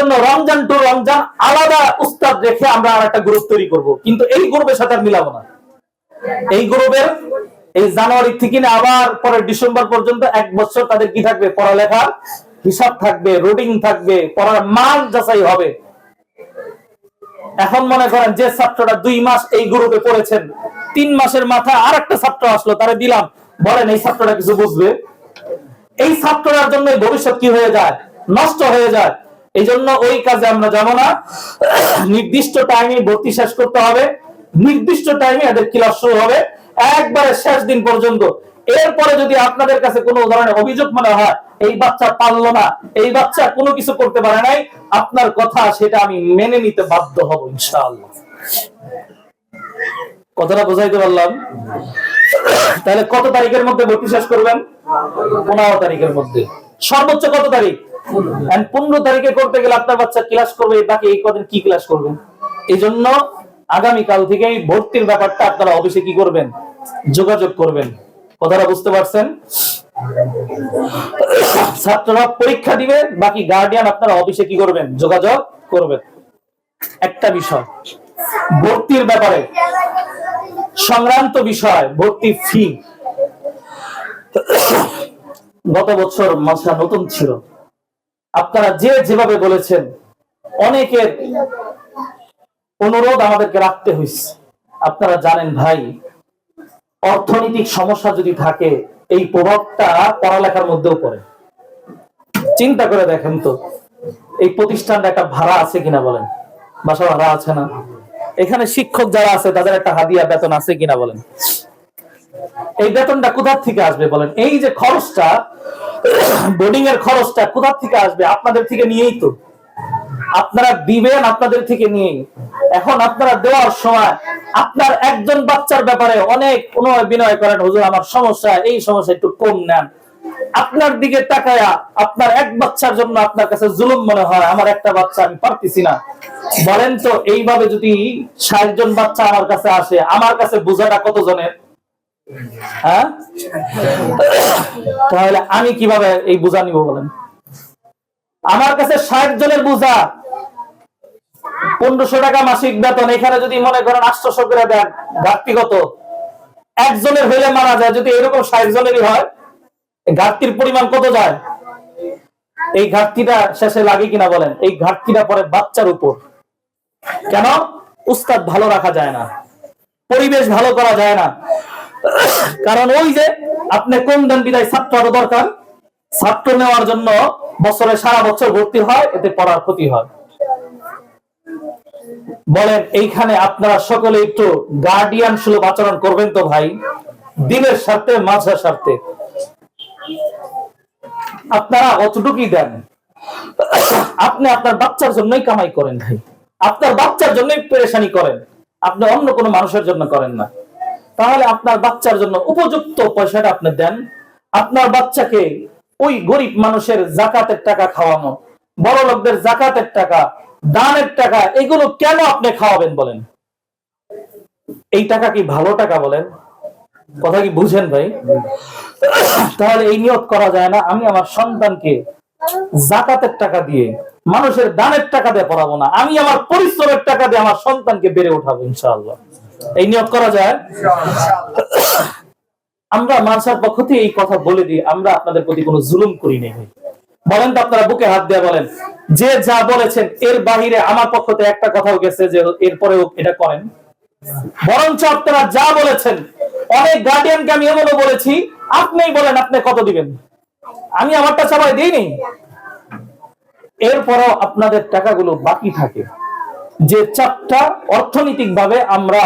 জন্য রমজান টু রমজান আলাদা উস্তাদ রেখে আমরা আর একটা গ্রুপ তৈরি করব, কিন্তু এই গ্রুপের সাথে আর মিলাবো না। এই গ্রুপের এই জানুয়ারি থেকে আবার পরে ডিসেম্বর পর্যন্ত 1 বছর তাদের কি থাকবে, পড়ালেখার হিসাব থাকবে, রুটিন থাকবে, পড়ার মান যাচাই হবে। এখন মনে করেন যে ছাত্রটা 2 মাস এই গ্রুপে পড়েছেন, 3 মাসের মাথায় আর একটা ছাত্র আসলো, তারে দিলাম, বলেন এই ছাত্রটা কিছু বুঝবে? এই ছাত্রটার জন্য ভবিষ্যৎ কি হয়ে যায়, নষ্ট হয়ে যায়। এই জন্য ওই কাজে আমরা যাবো না। নির্দিষ্ট টাইমে ভর্তি শেষ করতে হবে, নির্দিষ্ট টাইমে এদের ক্লাস শুরু হবে একবারে শেষ দিন পর্যন্ত। এরপরে যদি আপনাদের কাছে কোনো ধরনের অভিযোগ মনে হয় এই বাচ্চা পারলো না, এই বাচ্চা কোনো কিছু করতে পারে নাই, আপনার কথা সেটা আমি মেনে নিতে বাধ্য হব ইনশাআল্লাহ। কথাটা বোঝাইতে পারলাম? তাহলে কত তারিখের মধ্যে ভর্তি শেষ করবেন? 15 তারিখের মধ্যে। সর্বোচ্চ কত তারিখ? 15 তারিখে করতে গেলে আপনার বাচ্চা ক্লাস করবে, বাকি এই কদিন কি ক্লাস করবেন? এই জন্য আগামীকাল থেকে ভর্তির ব্যাপারটা আপনারা অফিসে কি করবেন, যোগাযোগ করবেন। কথাটা বুঝতে পারছেন? ছাত্ররা পরীক্ষা দিবে, বাকি গার্ডিয়ান আপনারা অফিসে কি করবেন, যোগাযোগ করবেন। একটা বিষয় ভর্তির ব্যাপারে সংক্রান্ত বিষয়, ভর্তি ফি। গত বছর মাসা নতুন ছিল, আপনারা যে যেভাবে বলেছেন, অনেকের অনুরোধ আমাদেরকে রাখতে হয়েছে। আপনারা জানেন ভাই, অর্থনৈতিক সমস্যা যদি থাকে এই প্রভাবটা পড়ালেখার মধ্যেও পড়ে। চিন্তা করে দেখেন তো, এই প্রতিষ্ঠানটা একটা ভাড়া আছে কিনা বলেন, বাসা ভাড়া আছে না? এখানে শিক্ষক যারা আছে তাদের একটা হাদিয়া বেতন আছে কিনা বলেন? এই বেতনটা কোথা থেকে আসবে বলেন? এই যে খরচটা, বোর্ডিং এর খরচটা কোথা থেকে আসবে? আপনাদের থেকে নিয়েই তো। আপনারা দিবেন আপনাদের থেকে নিয়েই। এখন আপনারা দেওয়ার সময় আপনার একজন বাচ্চার ব্যাপারে অনেক বিনয় করেন, হুজুর আমার সমস্যা, এই সমস্যা একটু কম নেন। আপনার দিকে তাকায়া আপনার এক বাচ্চার জন্য আপনার কাছে জুলুম মনে হয়, আমার একটা বাচ্চা আমি পারতেছি না। বলেন তো, এইভাবে যদি 60 জন বাচ্চা আমার কাছে আসে, আমার কাছে বোঝাটা কত জনের? হ্যাঁ, তাহলে আমি কিভাবে এই বোঝা নিব বলেন? আমার কাছে 60 জনের বোঝা, 1500 টাকা মাসিক বেতন, এখানে যদি মনে করেন 800 করে দেন, ঘাটতিগত একজনের হইলে মারা যায়। যদি এরকম 60 জনেরই হয়, ঘাটতির পরিমাণ কত যায়? এই ঘাটতিটা শেষে লাগে কিনা বলেন? এই ঘাটতিটা পরে বাচ্চার উপর। কেন? উস্তাদ ভালো রাখা যায় না, পরিবেশ ভালো করা যায় না। কারণ ওই যে আপনি কোন দেন বিদায় ছাত্র আরো দরকার। ছাত্র নেওয়ার জন্য বছরে সারা বছর ভর্তি হয়, এতে পড়ার ক্ষতি হয়। বলেন এইখানে আপনারা সকলে একটু গার্ডিয়ান সুলভ আচরণ করবেন তো ভাই, দিনের স্বার্থে, মাঝার স্বার্থে। আপনারা অতটুকুই দেন। আপনি আপনার বাচ্চার জন্যই কামাই করেন ভাই, আপনার বাচ্চার জন্যই পেরেশানি করেন, আপনি অন্য কোনো মানুষের জন্য করেন না। তাহলে আপনার বাচ্চার জন্য উপযুক্ত পয়সাটা আপনি দেন। আপনার বাচ্চাকে ওই গরিব মানুষের জাকাতের টাকা খাওয়ানো, বড় লোকদের জাকাতের টাকা, দানের টাকা, এগুলো কেন আপনি খাওয়াবেন বলেন? এই টাকা কি ভালো টাকা বলেন? কথা কি বুঝেন ভাই? তাহলে এই নিয়ত করা যায় না, আমি আমার সন্তানকে জাকাতের টাকা দিয়ে, মানুষের দানের টাকা দিয়ে পড়াবো না, আমি আমার পরিশ্রমের টাকা দিয়ে আমার সন্তানকে বেড়ে উঠাবো ইনশাআল্লাহ। এই নিয়ত করা যায়? আমরা মানসার পক্ষ থেকে এই কথা বলে দিই, আমরা আপনাদের প্রতি কোনো জুলুম করি নাই ভাই। বলেন তো, আপনারা বুকে হাত দিয়ে বলেন, যে যা বলেছেন এর বাহিরে আমার পক্ষ থেকে একটা কথাও গেছে যে এরপরেও এটা করেন? বরঞ্চ আপনারা যা বলেছেন, অনেক গার্ডিয়ানকে আমি এমনও বলেছি, আপনিই বলেন আপনি কত দিবেন, আমি আমারটা সবাই দিইনি। এরপরও আপনাদের টাকাগুলো বাকি থাকে, যে চাপটা অর্থনৈতিক ভাবে আমরা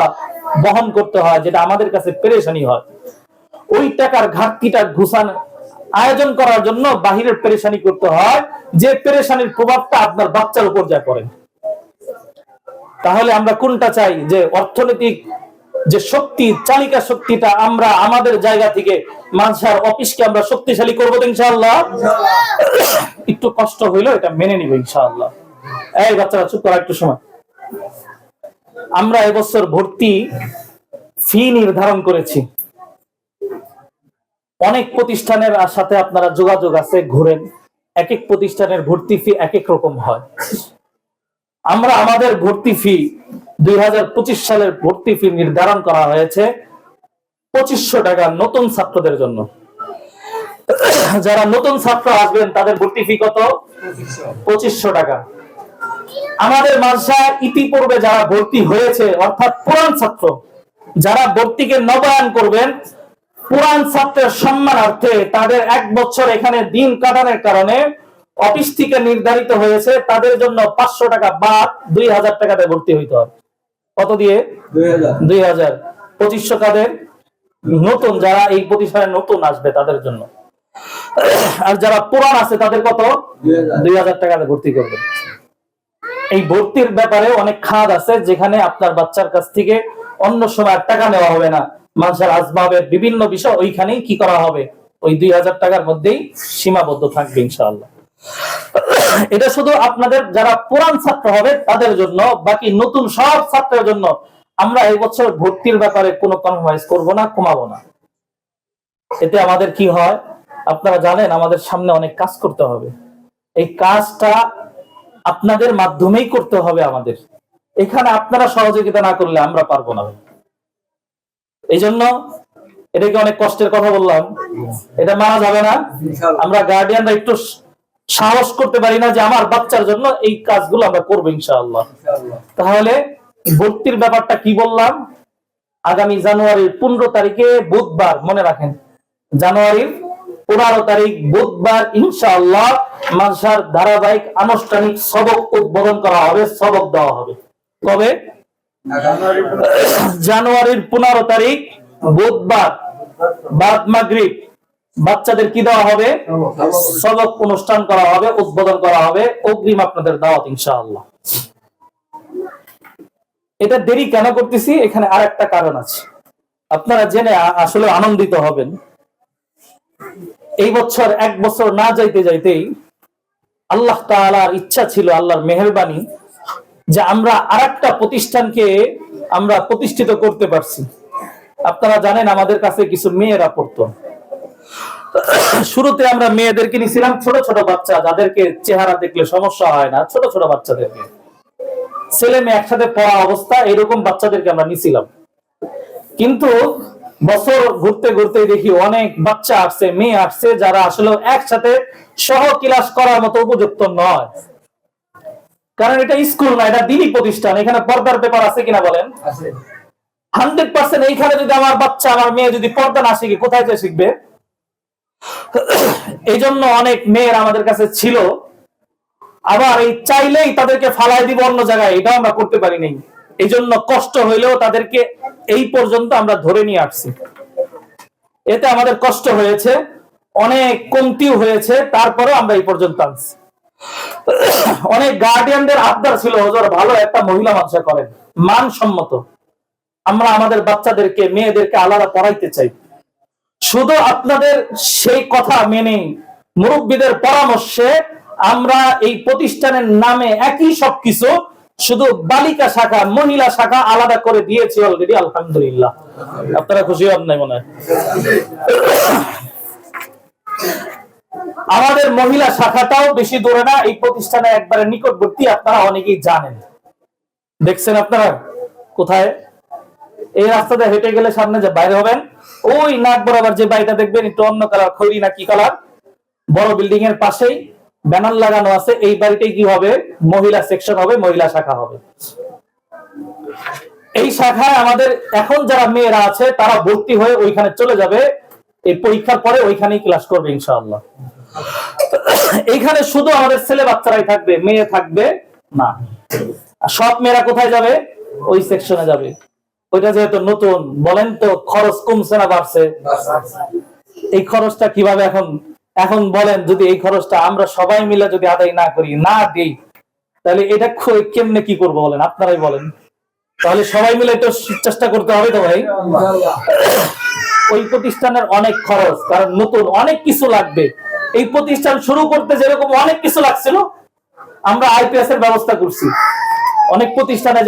বহন করতে হয়, যেটা আমাদের কাছে পেরেশানি হয়, ওই টাকার ঘাটতিটা ঘুষান আয়োজন করার জন্য বাহিরের পেরেশানি করতে হয়, যে পেরেশানির প্রভাবটা আপনার বাচ্চার উপর যায় পড়ে। তাহলে আমরা কোনটা চাই? যে অর্থনৈতিক যে শক্তি, চালিকা শক্তিটা আমরা আমাদের জায়গা থেকে মানসার অফিসকে আমরা শক্তিশালী করবো ইনশাআল্লাহ। একটু কষ্ট হইলো, এটা মেনে নিব ইনশাআল্লাহ। এই বাচ্চারা চুপ করা একটু সময়। আমরা এবছর ভর্তি ফি নির্ধারণ করেছি। অনেক প্রতিষ্ঠানের সাথে আপনারা যোগাযোগ আছে, ঘুরেন, এক এক প্রতিষ্ঠানের ভর্তি ফি এক এক রকম হয়। আমরা আমাদের ভর্তি ফি 2025 সালের ভর্তি ফি নির্ধারণ করা হয়েছে 2500 টাকা নতুন ছাত্রদের জন্য। যারা নতুন ছাত্র আসবেন তাদের ভর্তি ফি কত? 2500 টাকা। আমাদের মাদ্রাসায় ইতিপূর্বে যারা ভর্তি হয়েছে অর্থাৎ পুরান ছাত্র, যারা ভর্তিকে নবায়ন করবেন, পুরান ছাত্রের সম্মানার্থে তাদের 1 বছর এখানে দিন কাটানোর কারণে অফিস থেকে নির্ধারিত হয়েছে তাদের জন্য 500 টাকা বাদ 2000 টাকাতে ভর্তি হইতে হবে। কত দিয়ে? 2000। 2500 কাদের? নতুন, যারা এই প্রতিষ্ঠানে নতুন আসবে তাদের জন্য। আর যারা পুরান আছে তাদের কত? 2000 টাকাতে ভর্তি করবে। এই ভর্তির ব্যাপারে অনেক খাত আছে, যেখানে আপনার বাচ্চার কাছ থেকে অন্য সময় টাকা নেওয়া হবে না। মাদ্রাসার আসবাবের বিভিন্ন বিষয় ওইখানেই কি করা হবে, ওই 2000 টাকার মধ্যেই সীমাবদ্ধ থাকবে ইনশাআল্লাহ। এটা শুধু আপনাদের যারা পুরান ছাত্র হবে তাদের জন্য, বাকি নতুন সব ছাত্রের জন্য আমরা এই বছর ভর্তির ব্যাপারে কোনো কম্প্রোমাইজ করব না, কমাবো না। এতে আমাদের কি হয় আপনারা জানেন, আমাদের সামনে অনেক কাজ করতে হবে। এই কাজটা আপনাদের মাধ্যমেই করতে হবে আমাদের। এখানে আপনারা সহযোগিতা না করলে আমরা পারবো না। এই জন্য এটাকে অনেক কষ্টের কথা বললাম, এটা মানা যাবে না। আমরা গার্ডিয়ানরা একটু সাহস করতে পারি না যে আমার বাচ্চার জন্য এই কাজগুলো আমরা করবো ইনশাআল্লাহ। তাহলে ভর্তির ব্যাপারটা কি বললাম, আগামী জানুয়ারির 15 তারিখে বুধবার, মনে রাখেন জানুয়ারির 15 তারিখ বুধবার ইনশাআল্লাহ মাদ্রাসার ধারাবাহিক আনুষ্ঠানিক সবক উদ্বোধন করা হবে, সবক দেওয়া হবে। কবে? জানুয়ারির 15 তারিখ বুধবার বাদ মাগরিব বাচ্চাদের কি দেওয়া হবে? সবক অনুষ্ঠান করা হবে, উদ্বোধন করা হবে। অগ্রিম আপনাদের দাওয়াত ইনশাআল্লাহ। এটা দেরি কেন করতেছি, এখানে আরেকটা কারণ আছে, আপনারা জেনে আসলে আনন্দিত হবেন। এই বছর 1 বছর না যাইতে যাইতেই আল্লাহ তাআলার ইচ্ছা ছিল, আল্লাহর মেহেরবানি, যে আমরা আরেকটা প্রতিষ্ঠানকে আমরা প্রতিষ্ঠিত করতে পারছি। আপনারা জানেন আমাদের কাছে কিছু মেয়েরা পড়তো। শুরুতে আমরা মেয়েদেরকে নিয়েছিলাম, ছোট ছোট বাচ্চা যাদেরকে চেহারা দেখলে সমস্যা হয় না, ছোট ছোট বাচ্চাদেরকে, ছেলে মেয়ে একসাথে পড়া অবস্থা, এরকম বাচ্চাদেরকে আমরা নিয়েছিলাম। কিন্তু বছর ঘুরতে ঘুরতে দেখি অনেক বাচ্চা আসছে, মেয়ে আসছে যারা আসলে একসাথে সহ ক্লাস করার মতো উপযুক্ত নয়। কারণ এটা স্কুল না, এটা দিনী প্রতিষ্ঠান, এখানে পর্দার ব্যাপার আছে কিনা বলেন? 100%। এইখানে যদি আমার বাচ্চা, আমার মেয়ে যদি পর্দা না শিখে কোথায় যে শিখবে? এই জন্য অনেক মেয়ের আমাদের কাছে ছিল, আবার এই চাইলেই তাদেরকে ফালাই দিব অন্য জায়গায়, এটা আমরা করতে পারি নাই। এই জন্য কষ্ট হইলেও তাদেরকে এই পর্যন্ত আমরা ধরে নিয়ে আসছি। এতে আমাদের কষ্ট হয়েছে, অনেক কমতিও হয়েছে, তারপরে আমরা এই পর্যন্ত আনছি। অনেক গার্ডিয়ানদের আবদার ছিল, হুজুর ভালো একটা মহিলা মাদ্রাসা করেন, মানসম্মত, আমরা আমাদের বাচ্চাদেরকে মেয়েদেরকে আলাদা পড়াইতে চাই। শুধু আপনাদের সেই কথা মেনে মুরব্বীদের পরামর্শে আমরা এই প্রতিষ্ঠানের নামে একই সবকিছু, শুধু বালিকা শাখা মহিলা শাখা আলাদা করে দিয়েছি অলরেডি, আলহামদুলিল্লাহ। আপনারা খুশি হন নাই মনে হয়? আমাদের মহিলা শাখাটাও বেশি দূরে না, এই প্রতিষ্ঠানে একবারে নিকটবর্তী, আপনারা অনেকেই জানেন, দেখছেন আপনারা কোথায়? এই রাস্তাতে হেঁটে গেলে সামনে যে বাইরে হবেন, ওই নাক বরাবর যে বাড়িটা দেখবেন একটু অন্য কালার, খৈরি না কি কালার, বড় বিল্ডিং এর পাশেই ব্যানার লাগানো আছে, এই বাড়িটাই কি হবে? মহিলা সেকশন হবে, মহিলা শাখা হবে। এই শাখায় আমাদের এখন যারা মেয়েরা আছে তারা ভর্তি হয়ে ওইখানে চলে যাবে, এই পরীক্ষার পরে ওইখানেই ক্লাস করবে ইনশাআল্লাহ। এইখানে শুধু আমাদের ছেলে বাচ্চারাই থাকবে, মেয়ে থাকবে না। সব মেয়েরা কোথায় যাবে? ওই সেকশনে যাবে। ওইটা যেহেতু নতুন, বলেন তো খরচ কমছে না বাড়ছে? এই খরচটা কিভাবে এখন বলেন, যদি এই খরচটা আমরা সবাই মিলে যদি আদায় না করি, না দিই, তাহলে এটা কেমনে কি করবো বলেন? আপনারাই বলেন। তাহলে সবাই মিলে একটু চেষ্টা করতে হবে তো ভাই। ওই প্রতিষ্ঠানের অনেক খরচ, কারণ নতুন অনেক কিছু লাগবে। এই প্রতিষ্ঠান শুরু করতে যেরকম অনেক কিছু লাগছিল, আমরা আইপিএস এর ব্যবস্থা করছি। অনেক প্রতিষ্ঠানে